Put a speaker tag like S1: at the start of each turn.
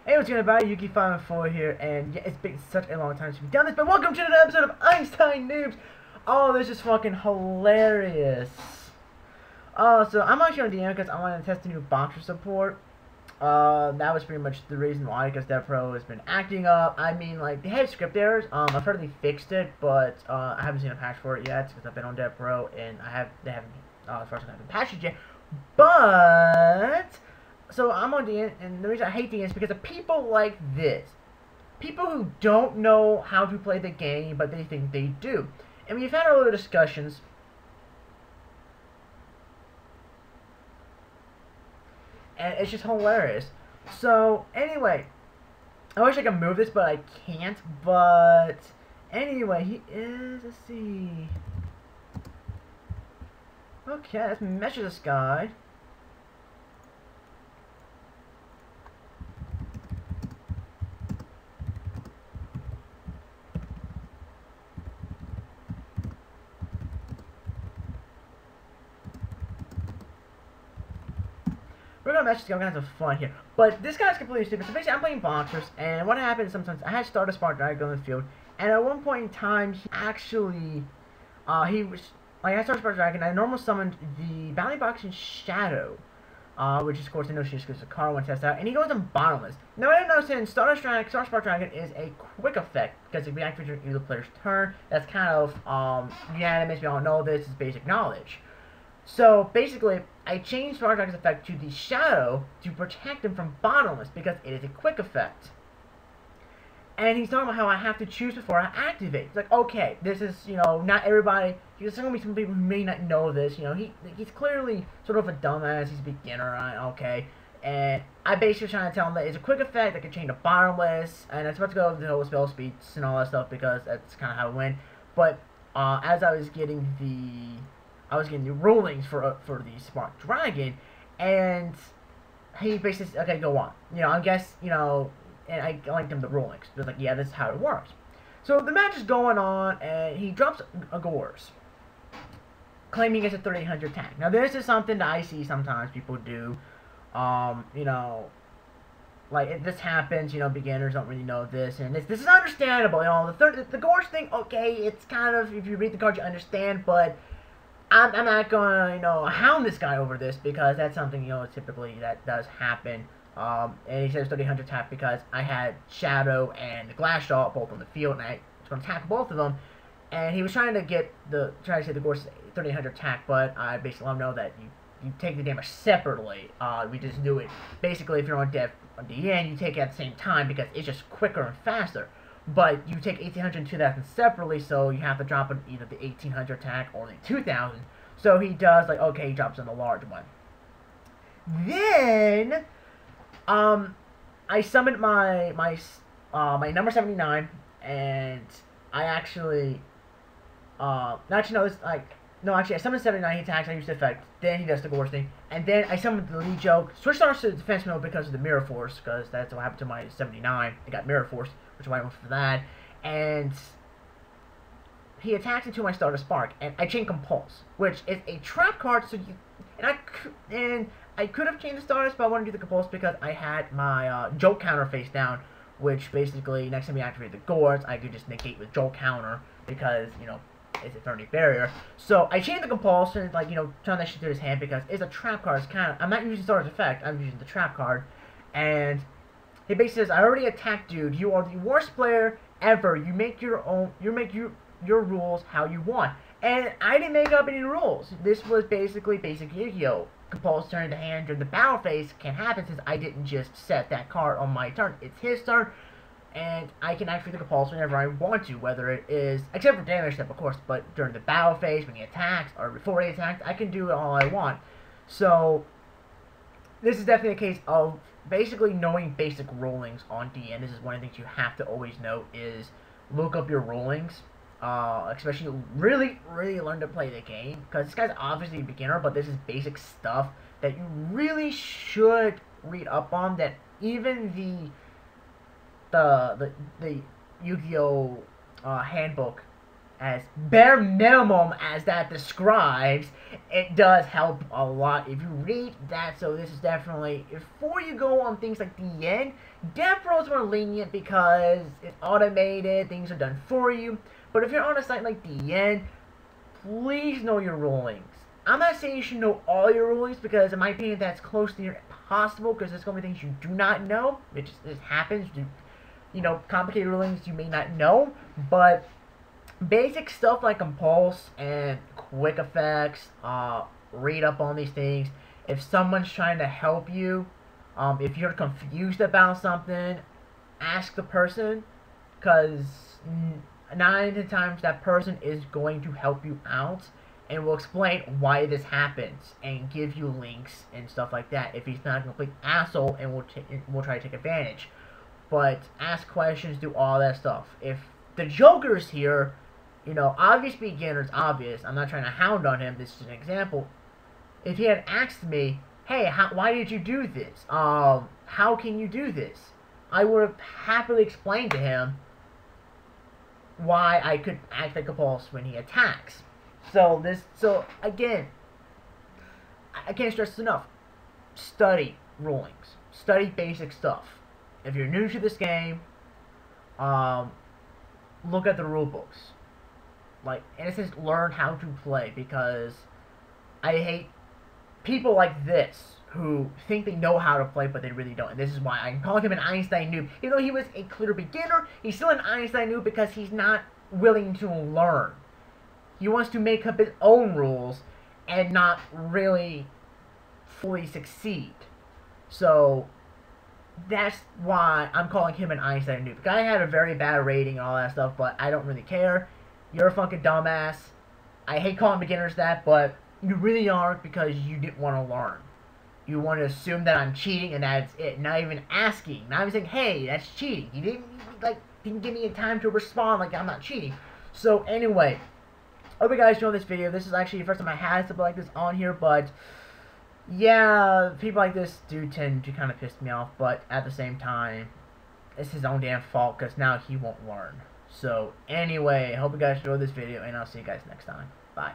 S1: Hey, what's going on? Yuki 5 here, and yeah, it's been such a long time since we've done this, but welcome to another episode of Einstein Noobs! Oh, this is fucking hilarious. So I'm actually on DM because I want to test the new boxer support. That was pretty much the reason why, because DevPro has been acting up. I mean, like, they had script errors. I've heard they fixed it, but I haven't seen a patch for it yet, because I've been on DevPro, and they haven't, as far as I haven't patched it yet. But so I'm on DN, and the reason I hate DN is because of people like this. People who don't know how to play the game, but they think they do. And we've had our little discussions. And it's just hilarious. So, anyway. I wish I could move this, but I can't. But, anyway, he is, let's see. Okay, let's measure this guy. We're gonna match this guy, we're gonna have some fun here. But this guy's completely stupid. So basically, I'm playing boxers, and what happens sometimes, I had started a Spark Dragon on the field, and at one point in time, he actually, I started Spark Dragon, I normal summoned the Bounty Box in Shadow, which is, of course, I know she just goes to car one test out, and he goes in Bottomless. Now, what I noticed in Star Spark Dragon is a quick effect, because it reacts during either player's turn. That's kind of, unanimous, we all know this, is basic knowledge. So, basically, I changed Spark Dragon's effect to the Shadow to protect him from Bottomless, because it is a quick effect. And he's talking about how I have to choose before I activate. It's like, okay, this is, not everybody, there's going to be some people who may not know this, he's clearly sort of a dumbass, he's a beginner, okay. And I basically trying to tell him that it's a quick effect that can change to Bottomless, and I'm supposed to go over the whole spell speeds and all that stuff, because that's kind of how it went. But, as I was getting the rulings for the Spark Dragon, and he basically said, okay, go on. I guess, and I linked him the rulings. They're like, yeah, this is how it works. So the match is going on, and he drops a Gores, claiming it's a 3800 attack. Now, this is something that I see sometimes people do. This happens, beginners don't really know this, and this is understandable. The Gores thing, okay, it's kind of, if you read the card, you understand, but I'm not gonna, hound this guy over this, because that's something, typically that does happen. And he says 3800 attack because I had Shadow and the Glass Shaw both on the field, and I was gonna attack both of them. And he was trying to say the Gorse 3800 attack, but I basically let him know that you take the damage separately. We just do it. Basically, if you're on DN, you take it at the same time because it's just quicker and faster. But you take 1800 and 2000 separately, so you have to drop either the 1800 attack or the 2000. So he does, okay, he drops in the large one. Then, I summoned my number 79, and I actually, I summoned 79, he attacks, I use the effect, then he does the Gores thing, and then I summoned the Yugioh, switched ours to defense mode because of the Mirror Force, because that's what happened to my 79, I got Mirror Force, which is why I went for that, and he attacks into my starter Spark, and I chain Compulse, which is a trap card, so I could have changed the starters, but I wanted to do the Compulse because I had my Jolt counter face down, which basically, next time we activate the Gores, I could just negate with Jolt counter, because, it's a 30 barrier. So I changed the Compulsion, turn that shit to his hand, because it's a trap card. It's I'm not using starter's effect, I'm using the trap card, and he basically says, I already attacked, dude. You are the worst player ever. You make your rules how you want. And I didn't make up any rules. This was basically basic Yugioh. Compulse turn to hand during the battle phase can happen since I didn't just set that card on my turn. It's his turn, and I can activate the Compulse whenever I want to, whether it is, except for damage step, of course, but during the battle phase, when he attacks, or before he attacks, I can do it all I want. So, this is definitely a case of basically knowing basic rulings on DN. This is one of the things you have to always know is look up your rulings. Especially really learn to play the game, because this guy's obviously a beginner, but this is basic stuff that you really should read up on, that even the Yu-Gi-Oh handbook as bare minimum as that describes, it does help a lot if you read that. So this is definitely, before you go on things like the end, Death Row is more lenient because it's automated, things are done for you. But if you're on a site like the end, please know your rulings. I'm not saying you should know all your rulings, because in my opinion that's close to impossible, because there's going to be things you do not know. It just happens. You know, complicated rulings you may not know, but basic stuff like compulse and quick effects, read up on these things. If someone's trying to help you, if you're confused about something, ask the person, because 9 times that person is going to help you out and will explain why this happens and give you links and stuff like that. If he's not a complete asshole and will try to take advantage. But ask questions, do all that stuff. If the Joker's here, you know, obvious beginner's obvious. I'm not trying to hound on him. This is an example. If he had asked me, hey, why did you do this? How can you do this? I would have happily explained to him why I could act like a pulse when he attacks. So again, I can't stress this enough. Study rulings. Study basic stuff. If you're new to this game, look at the rule books. Like, in a sense, learn how to play, because I hate people like this who think they know how to play, but they really don't. And this is why I'm calling him an Einstein noob. Even though he was a clear beginner, he's still an Einstein noob because he's not willing to learn. He wants to make up his own rules and not really fully succeed. So that's why I'm calling him an Einstein noob. The guy had a very bad rating and all that stuff, but I don't really care. You're a fucking dumbass. I hate calling beginners that, but you really are, because you didn't want to learn. You want to assume that I'm cheating and that's it. Not even asking. Not even saying, hey, that's cheating. You didn't give me a time to respond like I'm not cheating. So anyway, hope you guys enjoyed this video. This is actually the first time I had something like this on here, but yeah, people like this do tend to kind of piss me off, but at the same time, it's his own damn fault, because now he won't learn. So anyway, hope you guys enjoyed this video, and I'll see you guys next time. Bye.